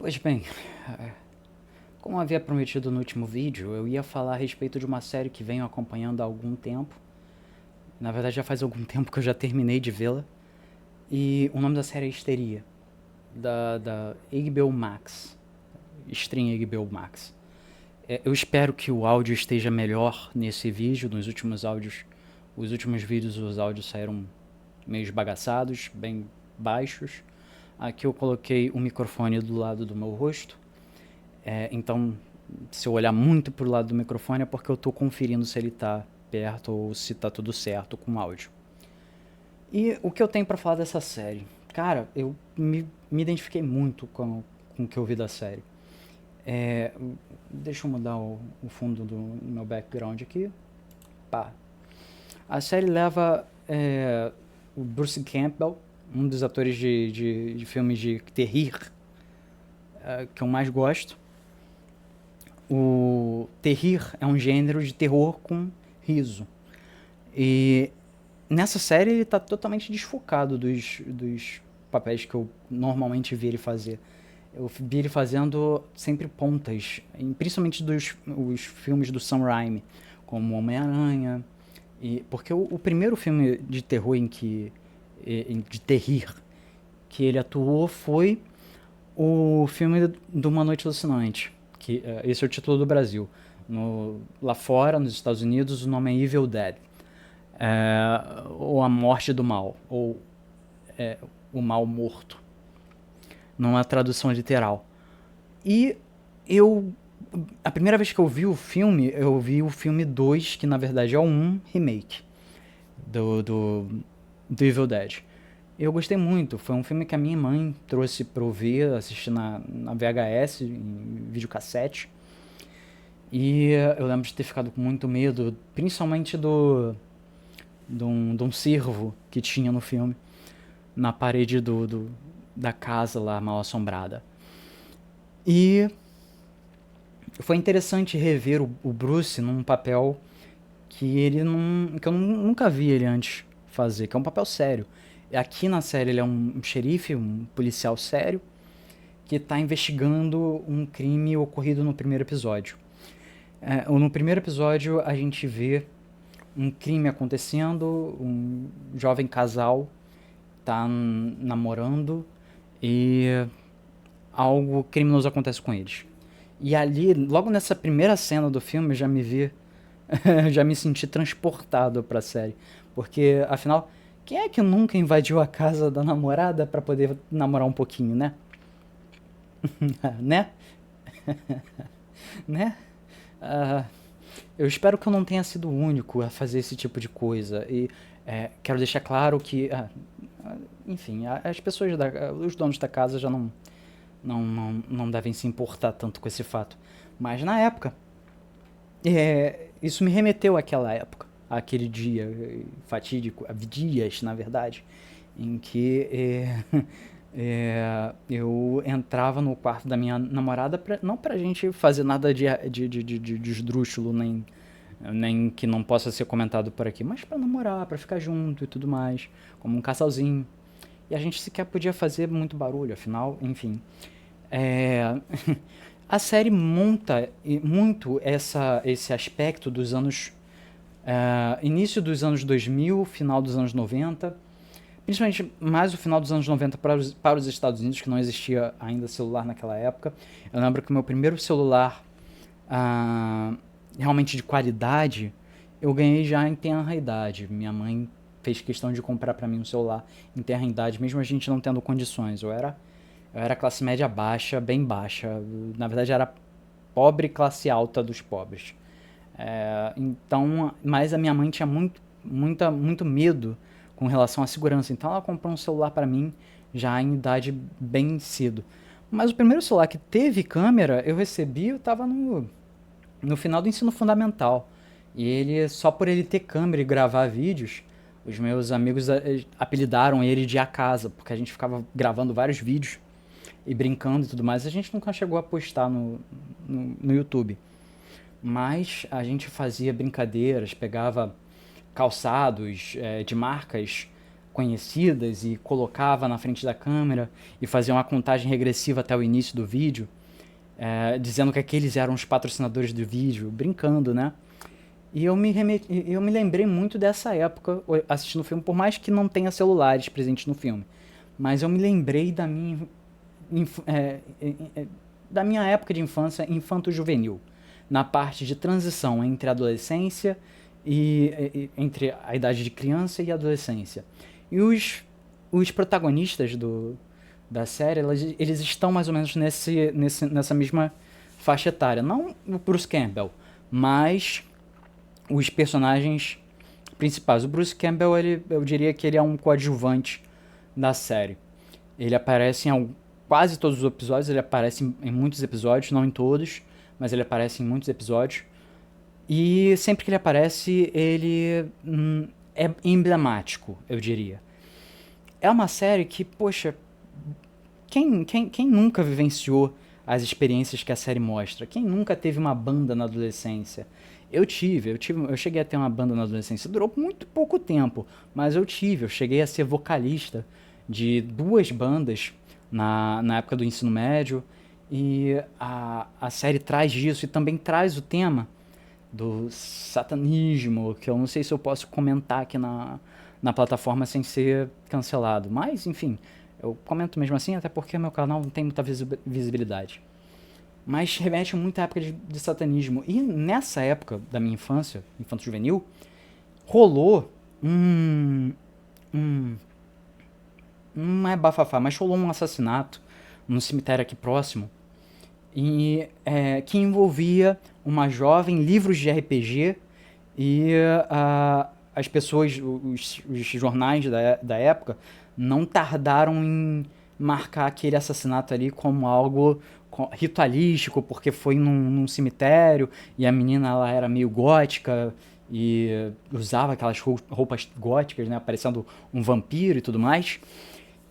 Pois bem, como havia prometido no último vídeo, eu ia falar a respeito de uma série que venho acompanhando há algum tempo. Na verdade, já faz algum tempo que eu já terminei de vê-la. E o nome da série é Histeria, da HBO Max. Stream HBO Max. Eu espero que o áudio esteja melhor nesse vídeo. Nos últimos áudios, os últimos vídeos, os áudios saíram meio esbagaçados, bem baixos. Aqui eu coloquei o microfone do lado do meu rosto. Então, se eu olhar muito pro lado do microfone é porque eu tô conferindo se ele tá perto ou se tá tudo certo com o áudio. E o que eu tenho pra falar dessa série? Cara, eu me identifiquei muito com o que eu vi da série. É, deixa eu mudar o fundo do meu background aqui. Pá. A série leva o Bruce Campbell, um dos atores de filmes de terror que eu mais gosto. O terrir é um gênero de terror com riso. E nessa série ele tá totalmente desfocado dos papéis que eu normalmente vi ele fazer. Eu vi ele fazendo sempre pontas, principalmente dos os filmes do Sam Raimi, como Homem-Aranha. Porque o primeiro filme de terror de terrir que ele atuou foi o filme do Uma Noite Alucinante, que esse é o título do Brasil. Lá fora, nos Estados Unidos, o nome é Evil Dead, ou A Morte do Mal, ou O Mal Morto, numa tradução literal. E eu, a primeira vez que eu vi o filme 2, que na verdade é um remake do Evil Dead. Eu gostei muito, foi um filme que a minha mãe trouxe pra eu ver, assistir na VHS, em videocassete. E eu lembro de ter ficado com muito medo, principalmente de um cervo que tinha no filme, na parede da casa lá, mal assombrada. E foi interessante rever o Bruce num papel que eu nunca vi ele antes fazer, que é um papel sério. Aqui na série ele é um xerife, um policial sério, que está investigando um crime ocorrido no primeiro episódio. No primeiro episódio a gente vê um crime acontecendo, um jovem casal tá namorando e algo criminoso acontece com eles. E ali, logo nessa primeira cena do filme, eu já me vi, já me senti transportado pra série. Porque, afinal, quem é que nunca invadiu a casa da namorada pra poder namorar um pouquinho, né? Né? Né? Ah, eu espero que eu não tenha sido o único a fazer esse tipo de coisa. E quero deixar claro que, enfim, as pessoas, os donos da casa já não devem se importar tanto com esse fato. Mas na época, isso me remeteu àquela época, àquele dia fatídico, dias, na verdade, em que eu entrava no quarto da minha namorada, não pra gente fazer nada de esdrúxulo, nem que não possa ser comentado por aqui, mas pra namorar, pra ficar junto e tudo mais, como um casalzinho. E a gente sequer podia fazer muito barulho, afinal, enfim. É, a série monta muito esse aspecto dos anos. Início dos anos 2000, final dos anos 90, principalmente mais o final dos anos 90 para os Estados Unidos, que não existia ainda celular naquela época. Eu lembro que o meu primeiro celular ah, realmente de qualidade eu ganhei já em tenra idade. Minha mãe fez questão de comprar para mim um celular em tenra idade, mesmo a gente não tendo condições. Eu era classe média baixa, bem baixa. Na verdade, era pobre classe alta dos pobres. Então, mas a minha mãe tinha muito medo com relação à segurança. Então, ela comprou um celular para mim já em idade bem cedo. Mas o primeiro celular que teve câmera eu recebi, eu estava no final do ensino fundamental. E ele, só por ele ter câmera e gravar vídeos, os meus amigos apelidaram ele de A Casa, porque a gente ficava gravando vários vídeos e brincando e tudo mais. A gente nunca chegou a postar no YouTube. Mas a gente fazia brincadeiras, pegava calçados de marcas conhecidas e colocava na frente da câmera e fazia uma contagem regressiva até o início do vídeo, dizendo que aqueles eram os patrocinadores do vídeo, brincando, né? E eu me lembrei muito dessa época assistindo o filme, por mais que não tenha celulares presentes no filme. Mas eu me lembrei da minha época de infância infanto-juvenil, na parte de transição entre a adolescência entre a idade de criança e adolescência. E os protagonistas da série, eles estão mais ou menos nessa mesma faixa etária. Não o Bruce Campbell, mas os personagens principais. O Bruce Campbell, eu diria que ele é um coadjuvante da série. Ele aparece em quase todos os episódios, ele aparece em muitos episódios, não em todos, mas ele aparece em muitos episódios. E sempre que ele aparece, ele é emblemático, eu diria. É uma série que, poxa, quem nunca vivenciou as experiências que a série mostra? Quem nunca teve uma banda na adolescência? Eu cheguei a ter uma banda na adolescência. Durou muito pouco tempo, mas eu cheguei a ser vocalista de 2 bandas na época do ensino médio. E a série traz isso e também traz o tema do satanismo, que eu não sei se eu posso comentar aqui na plataforma sem ser cancelado. Mas, enfim, eu comento mesmo assim, até porque meu canal não tem muita visibilidade. Mas remete muito à época de satanismo. E nessa época da minha infância, infanto-juvenil, rolou não é bafafá, mas rolou um assassinato num cemitério aqui próximo, que envolvia uma jovem, livros de RPG e as pessoas, os jornais da época, não tardaram em marcar aquele assassinato ali como algo ritualístico, porque foi num cemitério e a menina ela era meio gótica e usava aquelas roupas góticas, né, parecendo um vampiro e tudo mais.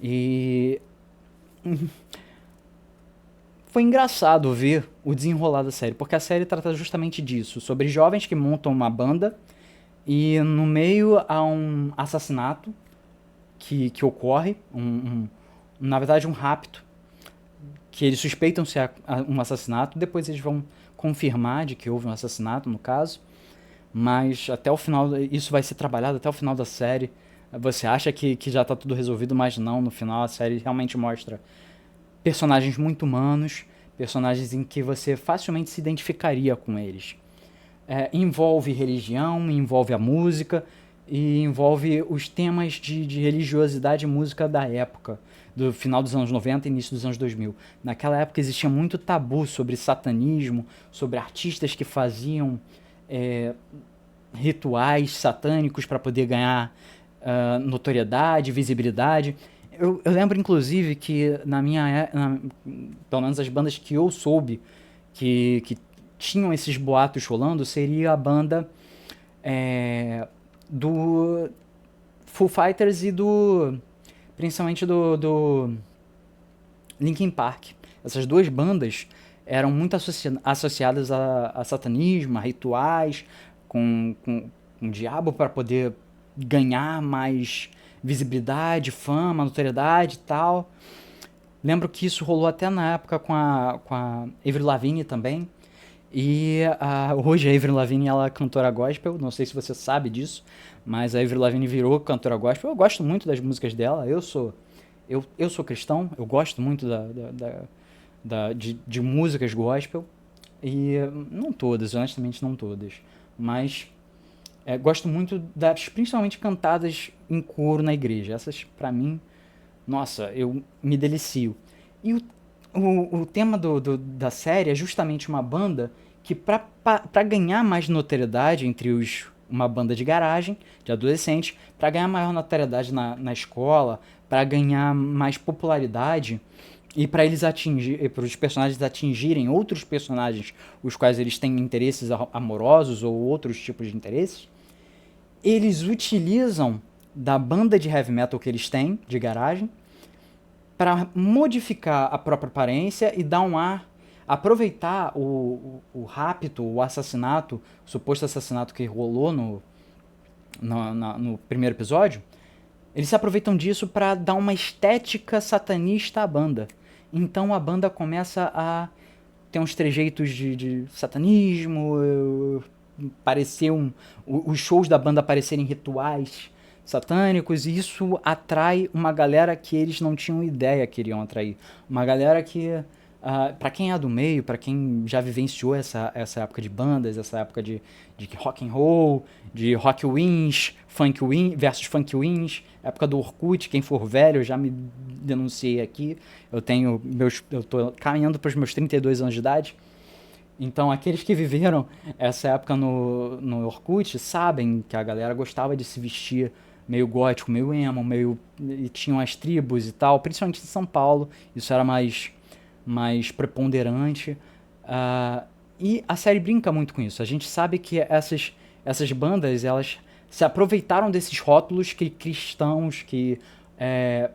E foi engraçado ver o desenrolar da série, porque a série trata justamente disso, sobre jovens que montam uma banda e no meio há um assassinato que ocorre, na verdade um rapto, que eles suspeitam ser um assassinato, depois eles vão confirmar de que houve um assassinato, no caso, mas até o final, isso vai ser trabalhado até o final da série. Você acha que já tá tudo resolvido, mas não, no final a série realmente mostra personagens muito humanos, personagens em que você facilmente se identificaria com eles. Envolve religião, envolve a música e envolve os temas de religiosidade e música da época, do final dos anos 90 e início dos anos 2000. Naquela época existia muito tabu sobre satanismo, sobre artistas que faziam rituais satânicos para poder ganhar notoriedade, visibilidade. Eu lembro, inclusive, que pelo menos as bandas que eu soube que tinham esses boatos rolando, seria a banda do Foo Fighters e principalmente do Linkin Park. Essas 2 bandas eram muito associadas a satanismo, a rituais, com o diabo para poder ganhar mais visibilidade, fama, notoriedade e tal. Lembro que isso rolou até na época com a Avril Lavigne também. E hoje a Avril Lavigne ela é cantora gospel, não sei se você sabe disso, mas a Avril Lavigne virou cantora gospel. Eu gosto muito das músicas dela, eu sou cristão, eu gosto muito de músicas gospel, e não todas, honestamente não todas, mas gosto muito das principalmente cantadas em coro na igreja. Essas, pra mim, nossa, eu me delicio. E o tema da série é justamente uma banda que, pra ganhar mais notoriedade entre uma banda de garagem, de adolescente, pra ganhar maior notoriedade na escola, pra ganhar mais popularidade e para os personagens atingirem outros personagens os quais eles têm interesses amorosos ou outros tipos de interesses, eles utilizam da banda de heavy metal que eles têm, de garagem, para modificar a própria aparência e dar um ar, aproveitar o rapto, o assassinato, o suposto assassinato que rolou no primeiro episódio, Eles se aproveitam disso para dar uma estética satanista à banda. Então a banda começa a ter uns trejeitos de satanismo, parecer os shows da banda parecerem rituais satânicos, e isso atrai uma galera que eles não tinham ideia que iriam atrair. Uma galera que, para quem é do meio, para quem já vivenciou essa época de bandas, essa época de rock and roll, de rock wins, funk win versus funk wins, época do Orkut, quem for velho, eu já me denunciei aqui, eu tô caminhando para os meus 32 anos de idade. Então, aqueles que viveram essa época no Orkut sabem que a galera gostava de se vestir meio gótico, meio emo, e tinham as tribos e tal, principalmente em São Paulo, isso era mais preponderante. Ah, e a série brinca muito com isso. A gente sabe que essas bandas, elas se aproveitaram desses rótulos que cristãos,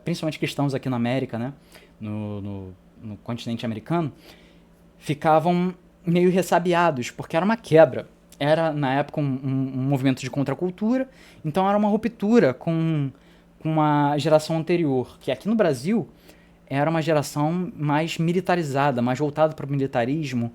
principalmente cristãos aqui na América, né, no continente americano, ficavam meio ressabiados, porque era uma quebra. Era, na época, um movimento de contracultura, então era uma ruptura com a geração anterior, que aqui no Brasil era uma geração mais militarizada, mais voltada para o militarismo,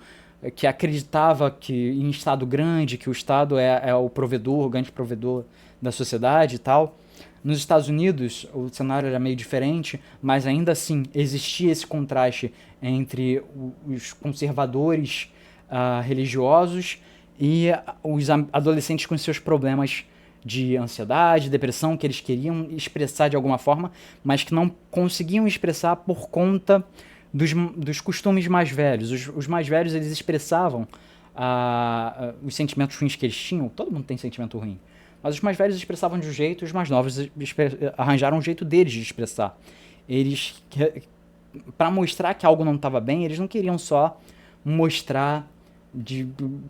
que acreditava que em Estado grande, que o Estado é o provedor, o grande provedor da sociedade e tal. Nos Estados Unidos, o cenário era meio diferente, mas ainda assim existia esse contraste entre os conservadores religiosos e os adolescentes com seus problemas de ansiedade, depressão, que eles queriam expressar de alguma forma, mas que não conseguiam expressar por conta dos costumes mais velhos. Os mais velhos, eles expressavam os sentimentos ruins que eles tinham. Todo mundo tem sentimento ruim. Mas os mais velhos expressavam de um jeito, os mais novos arranjaram um jeito deles de expressar. Eles, para mostrar que algo não estava bem, eles não queriam só mostrar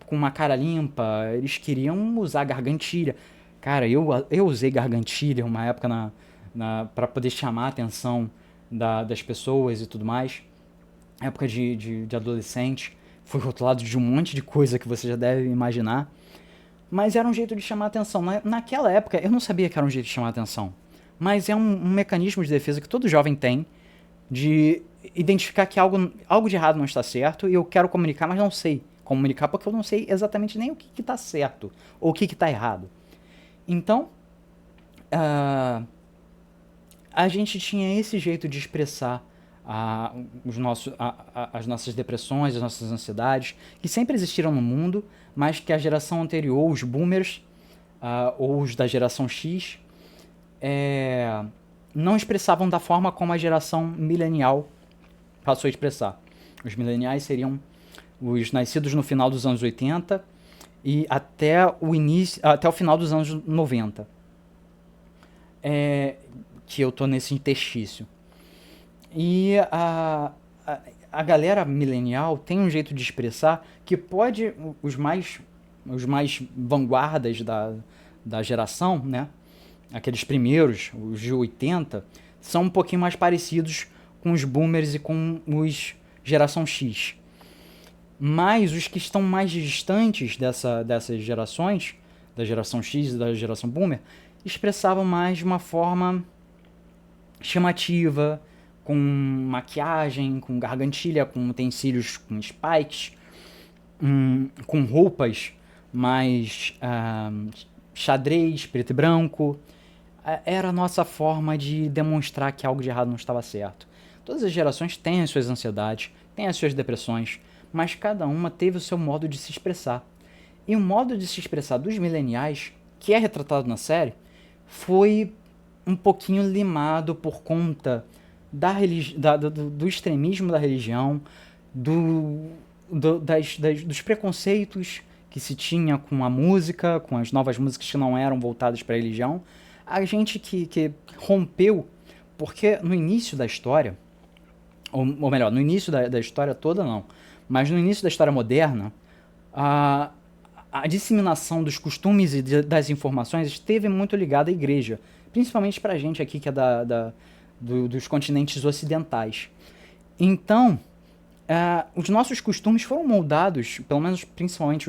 com uma cara limpa, eles queriam usar gargantilha. Cara, eu usei gargantilha uma época para poder chamar a atenção das pessoas e tudo mais. Época de adolescente. Fui rotulado de um monte de coisa que você já deve imaginar. Mas era um jeito de chamar a atenção. Naquela época, eu não sabia que era um jeito de chamar a atenção. Mas é um mecanismo de defesa que todo jovem tem de identificar que algo de errado não está certo e eu quero comunicar, mas não sei comunicar porque eu não sei exatamente nem o que está certo ou o que está errado. Então, a gente tinha esse jeito de expressar as nossas depressões, as nossas ansiedades, que sempre existiram no mundo, mas que a geração anterior, os boomers, ou os da geração X, não expressavam da forma como a geração milenial passou a expressar. Os mileniais seriam os nascidos no final dos anos 80 e até o final dos anos 90. Que eu tô nesse interstício. E a galera milenial tem um jeito de expressar que pode, os mais vanguardas da geração, né? Aqueles primeiros, os de 80, são um pouquinho mais parecidos com os boomers e com os geração X. Mas os que estão mais distantes dessas gerações, da geração X e da geração boomer, expressavam mais de uma forma chamativa, com maquiagem, com gargantilha, com utensílios, com spikes, com roupas mais xadrez, preto e branco. Era a nossa forma de demonstrar que algo de errado não estava certo. Todas as gerações têm as suas ansiedades, têm as suas depressões, mas cada uma teve o seu modo de se expressar. E o modo de se expressar dos mileniais, que é retratado na série, foi um pouquinho limado por conta do extremismo da religião, dos preconceitos que se tinha com a música, com as novas músicas que não eram voltadas para a religião. A gente que rompeu, porque no início da história, ou melhor, no início da história toda não, mas no início da história moderna, a disseminação dos costumes e das informações esteve muito ligada à igreja, principalmente pra gente aqui que é dos continentes ocidentais. Então, os nossos costumes foram moldados, pelo menos principalmente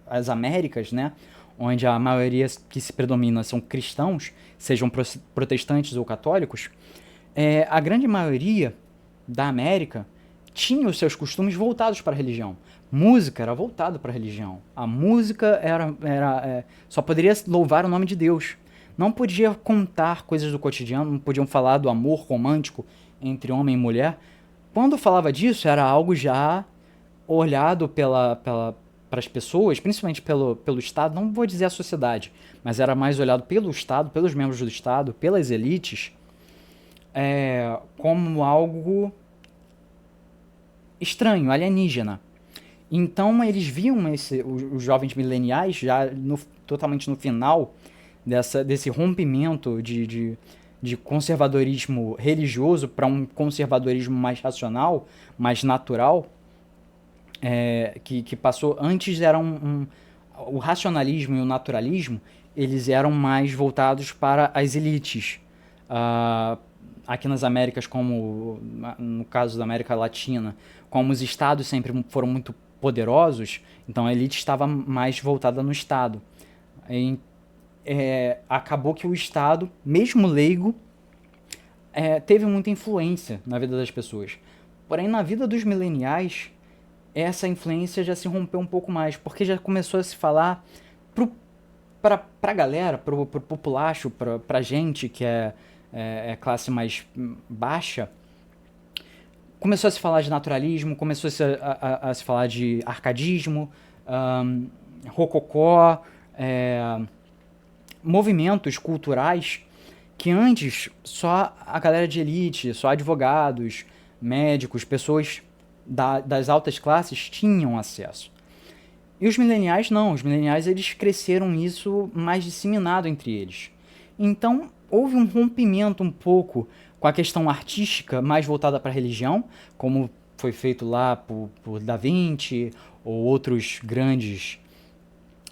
as Américas, né, onde a maioria que se predomina são cristãos, sejam protestantes ou católicos, a grande maioria da América tinha os seus costumes voltados para a religião. Música era voltada para a religião. A música só poderia louvar o nome de Deus. Não podia contar coisas do cotidiano, não podiam falar do amor romântico entre homem e mulher. Quando falava disso, era algo já olhado para as pessoas, principalmente pelo Estado, não vou dizer a sociedade, mas era mais olhado pelo Estado, pelos membros do Estado, pelas elites, como algo estranho, alienígena. Então eles viam os jovens mileniais já totalmente no final desse rompimento de conservadorismo religioso para um conservadorismo mais racional, mais natural, que passou. Antes era o racionalismo e o naturalismo, eles eram mais voltados para as elites. Aqui nas Américas, como no caso da América Latina, como os estados sempre foram muito poderosos, então a elite estava mais voltada no Estado. Acabou que o Estado, mesmo leigo, teve muita influência na vida das pessoas. Porém, na vida dos mileniais, essa influência já se rompeu um pouco mais, porque já começou a se falar pra galera, pro populacho, pra gente que é classe mais baixa, começou a se falar de naturalismo, começou a se falar de arcadismo, rococó, movimentos culturais que antes só a galera de elite, só advogados, médicos, pessoas das altas classes tinham acesso. E os mileniais não, os mileniais eles cresceram isso mais disseminado entre eles. Então houve um rompimento um pouco com a questão artística mais voltada para a religião, como foi feito lá por Da Vinci ou outros grandes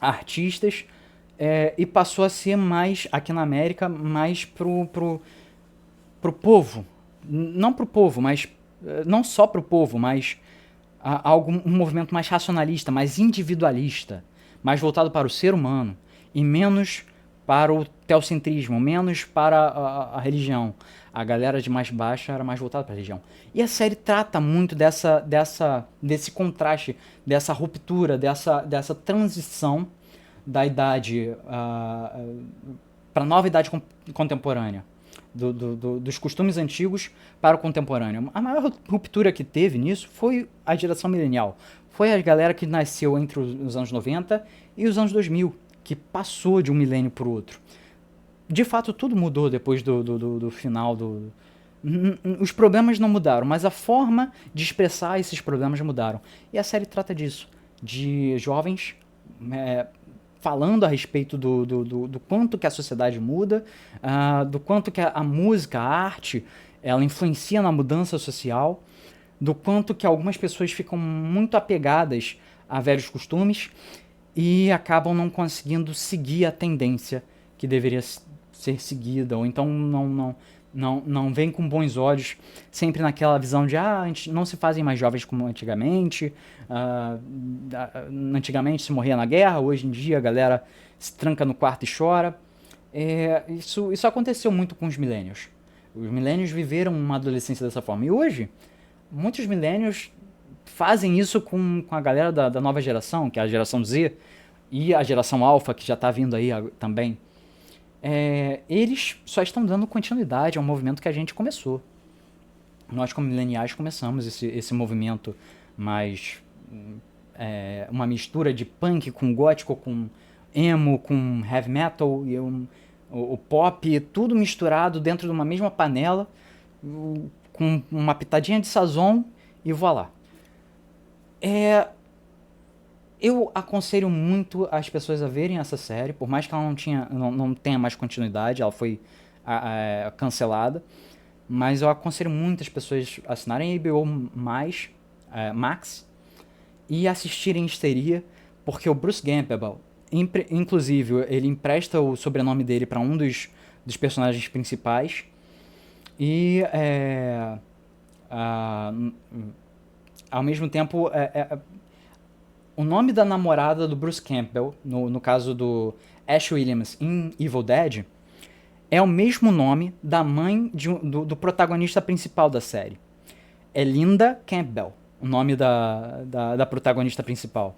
artistas, e passou a ser mais, aqui na América, mais pro povo. Não pro povo, mas não só pro povo, mas um movimento mais racionalista, mais individualista, mais voltado para o ser humano e menos para o teocentrismo, menos para a religião. A galera de mais baixa era mais voltada para a religião. E a série trata muito desse contraste, dessa ruptura, dessa transição da idade para a nova idade contemporânea. Dos costumes antigos para o contemporâneo. A maior ruptura que teve nisso foi a geração milenial. Foi a galera que nasceu entre os anos 90 e os anos 2000, que passou de um milênio para o outro. De fato, tudo mudou depois do final do... Os problemas não mudaram, mas a forma de expressar esses problemas mudaram. E a série trata disso, de jovens falando a respeito do quanto que a sociedade muda, do quanto que a música, a arte, ela influencia na mudança social, do quanto que algumas pessoas ficam muito apegadas a velhos costumes e acabam não conseguindo seguir a tendência que deveria ser seguida, ou então não vem com bons olhos, sempre naquela visão de não se fazem mais jovens como antigamente, antigamente se morria na guerra, hoje em dia a galera se tranca no quarto e chora. Isso aconteceu muito com os millennials. Os millennials viveram uma adolescência dessa forma, e hoje muitos millennials fazem isso com a galera da nova geração, que é a geração Z, e a geração Alpha, que já está vindo aí também. Eles só estão dando continuidade ao movimento que a gente começou. Nós, como mileniais, começamos esse movimento mais... uma mistura de punk com gótico, com emo, com heavy metal, e o pop, tudo misturado dentro de uma mesma panela, com uma pitadinha de sazon, e voilá. Eu aconselho muito as pessoas a verem essa série, por mais que ela não tenha mais continuidade, ela foi cancelada, mas eu aconselho muito as pessoas a assinarem a HBO Max e assistirem Histeria, porque o Bruce Campbell, inclusive, ele empresta o sobrenome dele para um dos personagens principais, e ao mesmo tempo o nome da namorada do Bruce Campbell, no caso do Ash Williams em Evil Dead, é o mesmo nome da mãe do protagonista principal da série. É Linda Campbell, o nome da protagonista principal.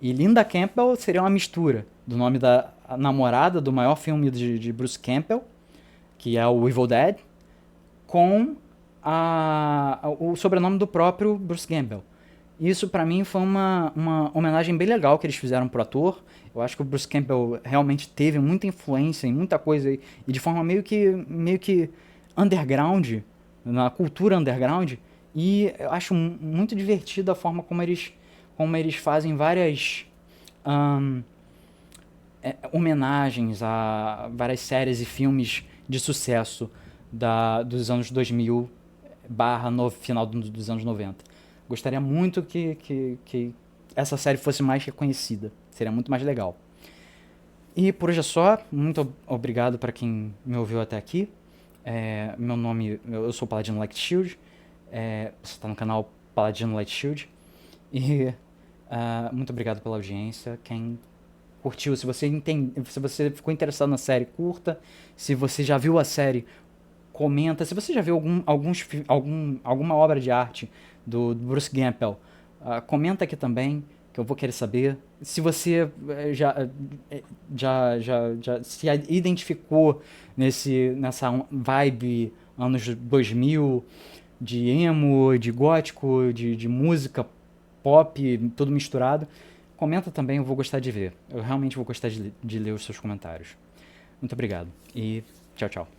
E Linda Campbell seria uma mistura do nome da namorada do maior filme de Bruce Campbell, que é o Evil Dead, com o sobrenome do próprio Bruce Campbell. Isso pra mim foi uma homenagem bem legal que eles fizeram pro ator. Eu acho que o Bruce Campbell realmente teve muita influência em muita coisa e de forma meio que underground, na cultura underground. E eu acho muito divertida a forma como eles fazem várias ahn, homenagens a várias séries e filmes de sucesso dos anos 2000 barra no final dos anos 90. Gostaria muito que essa série fosse mais reconhecida. Seria muito mais legal. E por hoje é só. Muito obrigado para quem me ouviu até aqui. Meu nome... Eu sou o Paladino Light Shield. Você está no canal Paladino Light Shield. E muito obrigado pela audiência. Quem curtiu, se você ficou interessado na série, curta. Se você já viu a série, comenta. Se você já viu alguma obra de arte do Bruce Campbell, comenta aqui também, que eu vou querer saber. Se você já se identificou nessa vibe anos 2000, de emo, de gótico, de música pop, tudo misturado, comenta também, eu vou gostar de ver. Eu realmente vou gostar de ler os seus comentários. Muito obrigado e tchau, tchau.